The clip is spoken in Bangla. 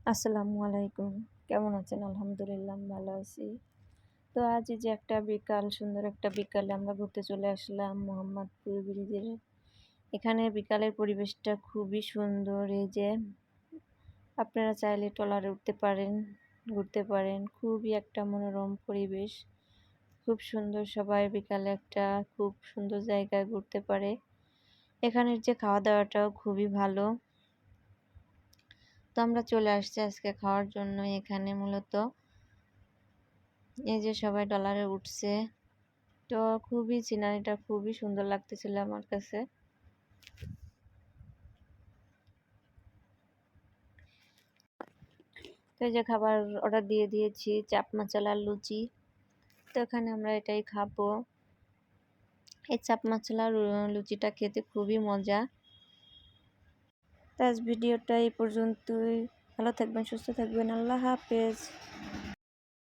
আসসালামু আলাইকুম। কেমন আছেন? আলহামদুলিল্লাহ আমি ভালো আছি। তো আজ এই যে একটা বিকাল, সুন্দর একটা বিকালে আমরা ঘুরতে চলে আসলাম মোহাম্মদপুর ব্রিজের এখানে বিকালের পরিবেশটা খুবই সুন্দর। এই যে আপনারা চাইলে ট্রলারে উঠতে পারেন, ঘুরতে পারেন। খুবই একটা মনোরম পরিবেশ। খুব সুন্দর সবাই বিকালে একটা খুব সুন্দর জায়গায় ঘুরতে পারে। এখানের যে খাওয়া-দাওয়াটাও খুবই ভালো। তো আমরা চলে আসছি আজকে খাওয়ার জন্য এখানে মূলত এই যে সবাই ট্রলারে উঠছে। তো খুবই সিনারিটা খুবই সুন্দর লাগতেছিল আমার কাছে। তো এই যে খাবার অর্ডার দিয়ে দিয়েছি চাপ মাচাল আর লুচি। তো এখানে আমরা এটাই খাবো। এই চাপ মাচাল আর লুচিটা খেতে খুবই মজা। তো আজ ভিডিওটা এই পর্যন্তই। ভালো থাকবেন, সুস্থ থাকবেন। আল্লাহ হাফেজ।